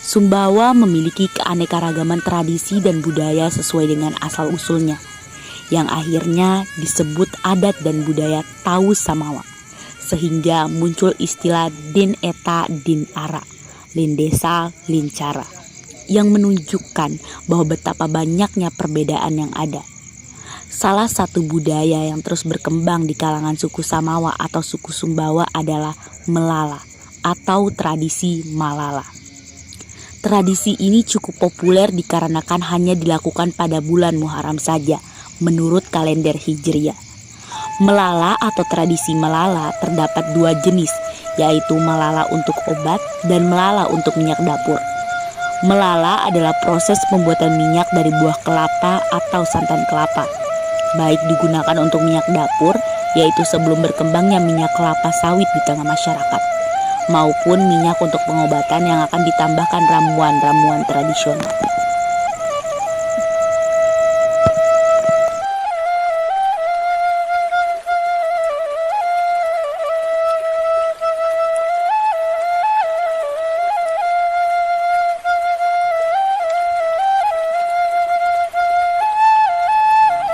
Sumbawa memiliki keanekaragaman tradisi dan budaya sesuai dengan asal-usulnya, yang akhirnya disebut adat dan budaya Tahu Samawa, sehingga muncul istilah Din Eta Din Ara, Lin Desa Lin Cara, yang menunjukkan bahwa betapa banyaknya perbedaan yang ada. Salah satu budaya yang terus berkembang di kalangan suku Samawa atau suku Sumbawa adalah melala atau tradisi malala. Tradisi ini cukup populer dikarenakan hanya dilakukan pada bulan Muharram saja menurut kalender Hijriah. Melala atau tradisi melala terdapat dua jenis, yaitu melala untuk obat dan melala untuk minyak dapur. Melala adalah proses pembuatan minyak dari buah kelapa atau santan kelapa, baik digunakan untuk minyak dapur, yaitu sebelum berkembangnya minyak kelapa sawit di tengah masyarakat, maupun minyak untuk pengobatan yang akan ditambahkan ramuan-ramuan tradisional.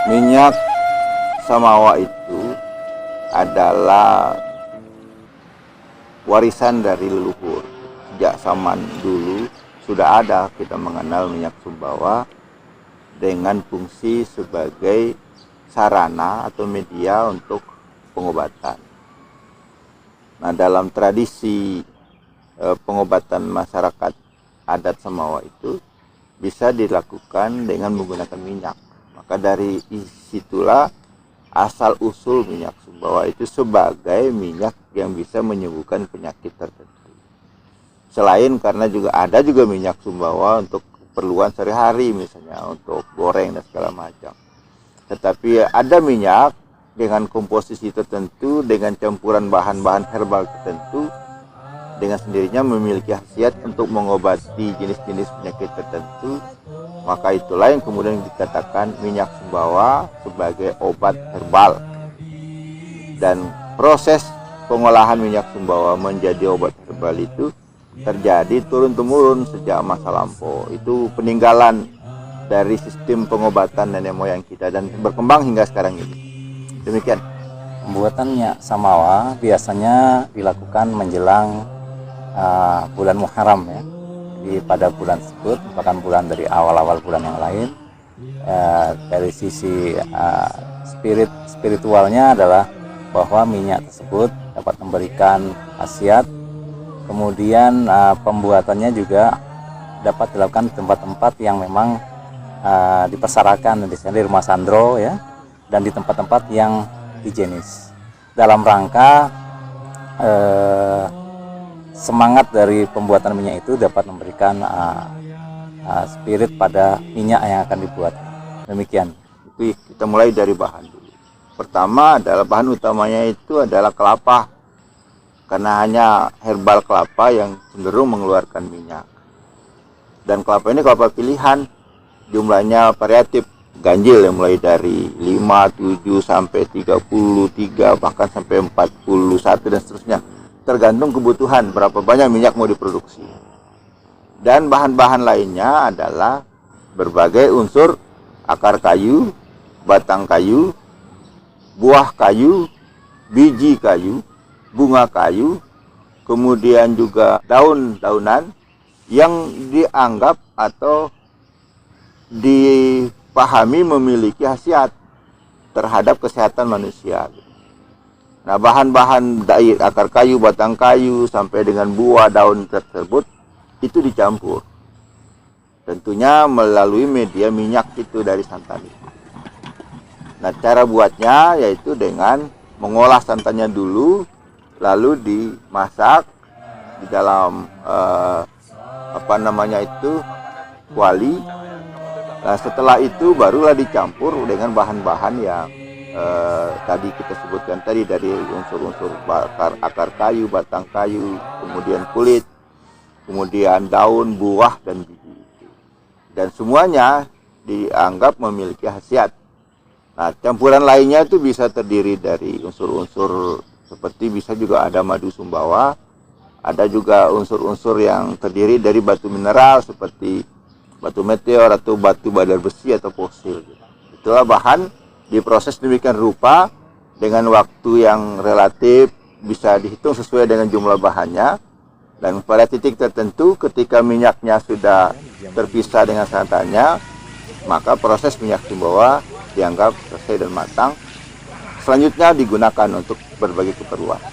Minyak Samawa itu adalah warisan dari leluhur. Sejak zaman dulu sudah ada kita mengenal minyak Sumbawa dengan fungsi sebagai sarana atau media untuk pengobatan. Nah, dalam tradisi pengobatan masyarakat adat Samawa itu bisa dilakukan dengan menggunakan minyak. Maka dari situlah asal usul minyak Sumbawa itu sebagai minyak yang bisa menyembuhkan penyakit tertentu. Selain karena ada juga minyak Sumbawa untuk keperluan sehari-hari, misalnya untuk goreng dan segala macam. Tetapi ada minyak dengan komposisi tertentu, dengan campuran bahan-bahan herbal tertentu, dengan sendirinya memiliki khasiat untuk mengobati jenis-jenis penyakit tertentu. Maka itulah yang kemudian dikatakan minyak Sumbawa sebagai obat herbal. Dan proses pengolahan minyak Sumbawa menjadi obat herbal itu terjadi turun-temurun sejak masa lampau. Itu peninggalan dari sistem pengobatan nenek moyang kita dan berkembang hingga sekarang ini. Demikian. Pembuatannya Samawa biasanya dilakukan menjelang bulan Muharram ya. Jadi pada bulan tersebut merupakan bulan dari awal-awal bulan yang lain. Dari sisi spiritualnya adalah bahwa minyak tersebut dapat memberikan khasiat. Kemudian pembuatannya juga dapat dilakukan di tempat-tempat yang memang dipersyaratkan, misalnya di rumah sandro ya, dan di tempat-tempat yang higienis. Dalam rangka semangat dari pembuatan minyak itu dapat memberikan spirit pada minyak yang akan dibuat. Demikian. Itu kita mulai dari bahan dulu. Pertama adalah bahan utamanya itu adalah kelapa. Karena hanya herbal kelapa yang cenderung mengeluarkan minyak. Dan kelapa ini kelapa pilihan. Jumlahnya variatif, ganjil yang mulai dari 5, 7 sampai 33 bahkan sampai 41 dan seterusnya. Tergantung kebutuhan berapa banyak minyak mau diproduksi. Dan bahan-bahan lainnya adalah berbagai unsur akar kayu, batang kayu, buah kayu, biji kayu, bunga kayu, kemudian juga daun-daunan yang dianggap atau dipahami memiliki khasiat terhadap kesehatan manusia. Nah, bahan-bahan dari akar kayu, batang kayu, sampai dengan buah, daun tersebut, itu dicampur. Tentunya melalui media minyak itu dari santan itu. Nah, cara buatnya yaitu dengan mengolah santannya dulu, lalu dimasak di dalam kuali. Nah, setelah itu barulah dicampur dengan bahan-bahan yang tadi kita sebutkan tadi, dari unsur-unsur akar kayu, batang kayu, kemudian kulit, kemudian daun, buah, dan biji. Dan semuanya dianggap memiliki khasiat. Nah, campuran lainnya itu bisa terdiri dari unsur-unsur seperti bisa juga ada madu Sumbawa Ada juga unsur-unsur yang terdiri dari batu mineral seperti batu meteor atau batu badar besi atau fosil. Itulah bahan diproses demikian rupa dengan waktu yang relatif bisa dihitung sesuai dengan jumlah bahannya, dan pada titik tertentu ketika minyaknya sudah terpisah dengan santannya, maka proses minyak sumbawa dianggap selesai dan matang. Selanjutnya digunakan untuk berbagai keperluan.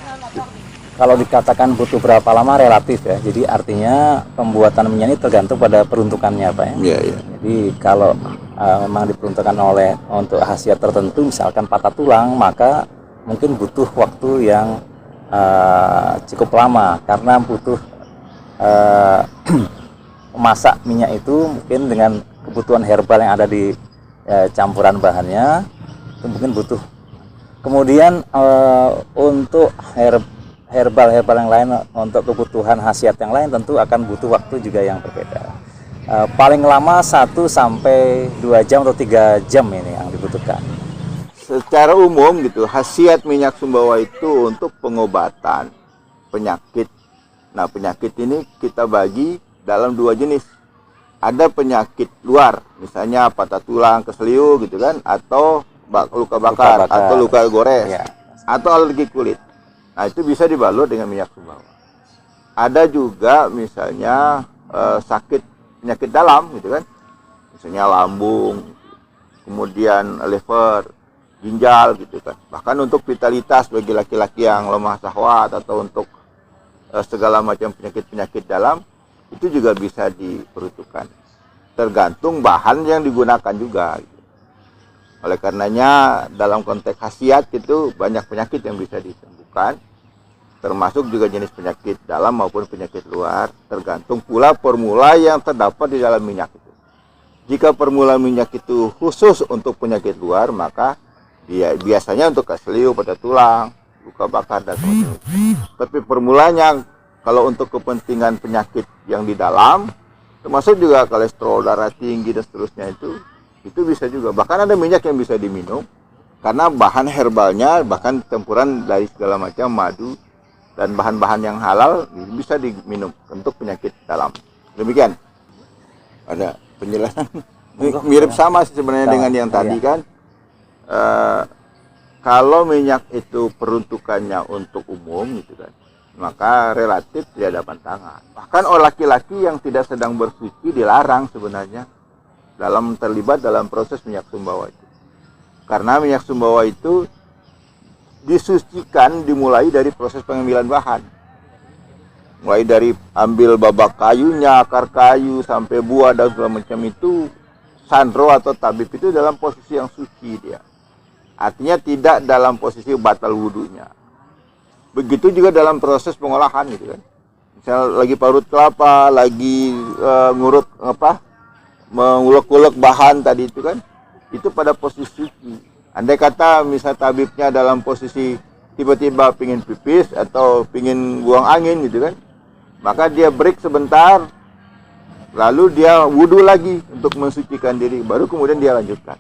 Kalau dikatakan butuh berapa lama relatif ya, jadi artinya pembuatan minyak ini tergantung pada peruntukannya Pak ya. Iya, iya. Jadi kalau memang diperuntukkan untuk khasiat tertentu, misalkan patah tulang, maka mungkin butuh waktu yang cukup lama karena butuh memasak minyak itu mungkin dengan kebutuhan herbal yang ada di campuran bahannya itu mungkin butuh. Kemudian untuk herbal yang lain, untuk kebutuhan khasiat yang lain tentu akan butuh waktu juga yang berbeda. Paling lama 1 sampai 2 jam atau 3 jam ini yang dibutuhkan. Secara umum gitu, khasiat minyak sumbawa itu untuk pengobatan penyakit. Nah, penyakit ini kita bagi dalam 2 jenis. Ada penyakit luar, misalnya patah tulang, keseliu gitu kan, atau luka bakar, atau luka gores, ya, atau alergi kulit. Nah, itu bisa dibalut dengan minyak sumbawa. Ada juga misalnya sakit penyakit dalam gitu kan, misalnya lambung, kemudian liver, ginjal gitu kan. Bahkan untuk vitalitas bagi laki-laki yang lemah syahwat atau untuk segala macam penyakit-penyakit dalam itu juga bisa diperuntukkan. Tergantung bahan yang digunakan juga. Gitu. Oleh karenanya dalam konteks khasiat itu banyak penyakit yang bisa disembuhkan, termasuk juga jenis penyakit dalam maupun penyakit luar, tergantung pula formula yang terdapat di dalam minyak itu. Jika formula minyak itu khusus untuk penyakit luar, maka biasanya untuk keseliu, patah tulang, luka bakar dan sebagainya. Tapi formulanya kalau untuk kepentingan penyakit yang di dalam, termasuk juga kolesterol darah tinggi dan seterusnya itu bisa juga. Bahkan ada minyak yang bisa diminum karena bahan herbalnya, bahkan campuran dari segala macam madu dan bahan-bahan yang halal bisa diminum untuk penyakit dalam. Demikian. Ada penjelasan mirip sama sih sebenarnya dengan yang tadi kan. Kalau minyak itu peruntukannya untuk umum gitu kan, maka relatif tidak ada pantangan. Bahkan oleh laki-laki yang tidak sedang bersuci dilarang sebenarnya terlibat dalam proses minyak sumbawa itu. Karena minyak sumbawa itu disucikan dimulai dari proses pengambilan bahan. Mulai dari ambil babak kayunya, akar kayu, sampai buah dan segala macam itu, sandro atau tabib itu dalam posisi yang suci dia. Artinya tidak dalam posisi batal wudunya. Begitu juga dalam proses pengolahan gitu kan. Misal lagi parut kelapa, lagi mengulek-ulek bahan tadi itu kan, itu pada posisi suci. Andai kata misal tabibnya dalam posisi tiba-tiba pingin pipis atau pingin buang angin gitu kan, maka dia break sebentar, lalu dia wudhu lagi untuk mensucikan diri, baru kemudian dia lanjutkan.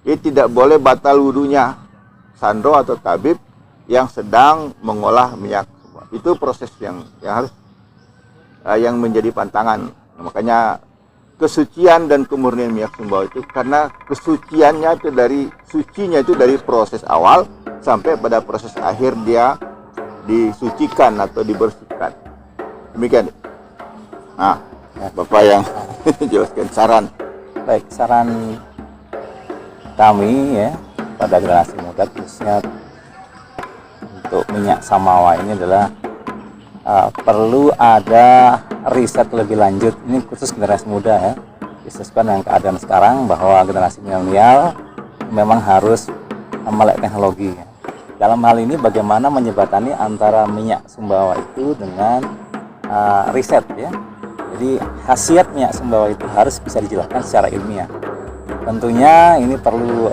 Jadi tidak boleh batal wudhunya sandro atau tabib yang sedang mengolah minyak. Itu proses yang harus yang menjadi pantangan. Nah, makanya kesucian dan kemurnian minyak sumbawa itu karena kesuciannya itu sucinya itu dari proses awal sampai pada proses akhir dia disucikan atau dibersihkan. Demikian. Nah, Bapak yang jelaskan saran. Baik, saran kami ya pada generasi muda khususnya untuk minyak samawa ini adalah perlu ada riset lebih lanjut. Ini khusus generasi muda ya, disesuaikan dengan keadaan sekarang bahwa generasi milenial memang harus melek teknologi. Dalam hal ini bagaimana menjembatani antara minyak sumbawa itu dengan riset ya. Jadi khasiat minyak sumbawa itu harus bisa dijelaskan secara ilmiah. Tentunya ini perlu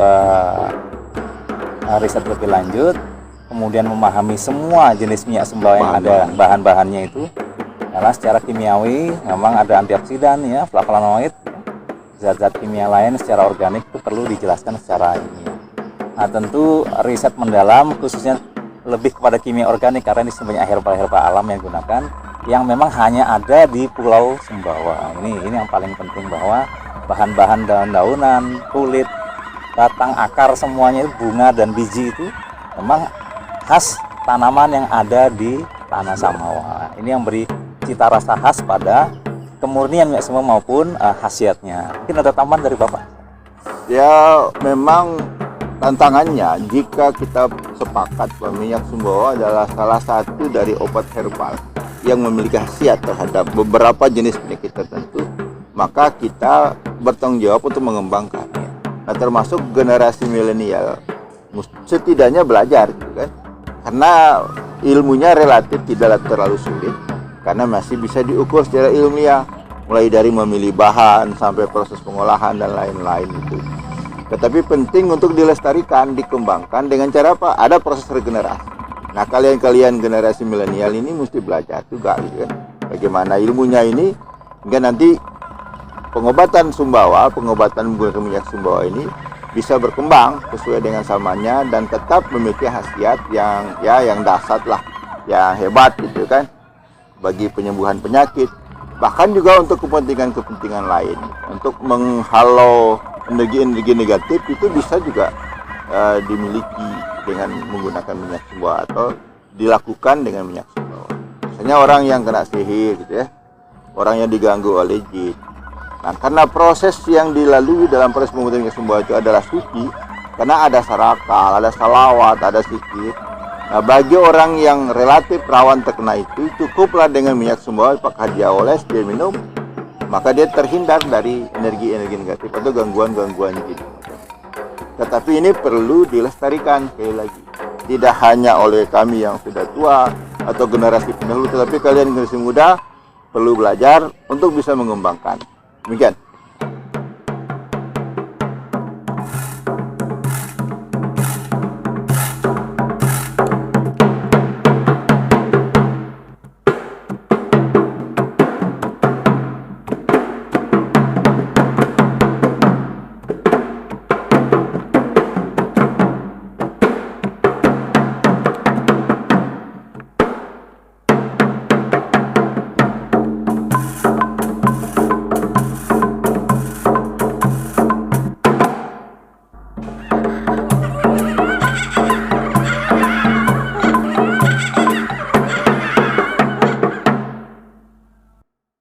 riset lebih lanjut, kemudian memahami semua jenis minyak sumbawa yang ada bahan-bahannya itu. Karena secara kimiawi memang ada antioksidan ya, flavonoid, zat-zat kimia lain secara organik itu perlu dijelaskan secara ilmiah. Nah, tentu riset mendalam khususnya lebih kepada kimia organik karena ini sebenarnya herbal-herbal alam yang digunakan. yang memang hanya ada di Pulau Sumbawa. Ini yang paling penting, bahwa bahan-bahan daun-daunan, kulit, batang, akar, semuanya bunga dan biji itu memang khas tanaman yang ada di tanah Samawa. Ini yang beri cita rasa khas pada kemurnian minyak sumbawa maupun khasiatnya. Mungkin ada tambahan dari Bapak? Ya, memang tantangannya jika kita sepakat bahwa minyak sumbawa adalah salah satu dari obat herbal yang memiliki khasiat terhadap beberapa jenis penyakit tertentu, maka kita bertanggung jawab untuk mengembangkannya. Nah, termasuk generasi milenial setidaknya belajar, gitu kan? Karena ilmunya relatif tidak terlalu sulit, karena masih bisa diukur secara ilmiah, mulai dari memilih bahan sampai proses pengolahan dan lain-lain itu. Tetapi penting untuk dilestarikan, dikembangkan dengan cara apa? Ada proses regenerasi. Nah, kalian generasi milenial ini mesti belajar juga, gitu kan? Bagaimana ilmunya ini, hingga nanti pengobatan Sumbawa, pengobatan menggunakan minyak Sumbawa ini bisa berkembang sesuai dengan samanya dan tetap memiliki khasiat yang dahsyat lah, yang hebat, gitu kan, bagi penyembuhan penyakit, bahkan juga untuk kepentingan-kepentingan lain, untuk menghalau energi-energi negatif itu bisa juga dimiliki dengan menggunakan minyak sumbawa atau dilakukan dengan minyak sumbawa. Misalnya orang yang kena sihir, gitu ya, orang yang diganggu oleh jin. Nah, karena proses yang dilalui dalam proses pembuatan minyak sumbawa itu adalah suci, karena ada sarakal, ada salawat, ada zikir. Nah, bagi orang yang relatif rawan terkena itu, cukuplah dengan minyak sumbawa pakai dia oles, dia minum, maka dia terhindar dari energi-energi negatif atau gangguan-gangguan jin. Tetapi ini perlu dilestarikan, sekali lagi, tidak hanya oleh kami yang sudah tua atau generasi pendahulu, tetapi kalian generasi muda perlu belajar untuk bisa mengembangkan. Demikian.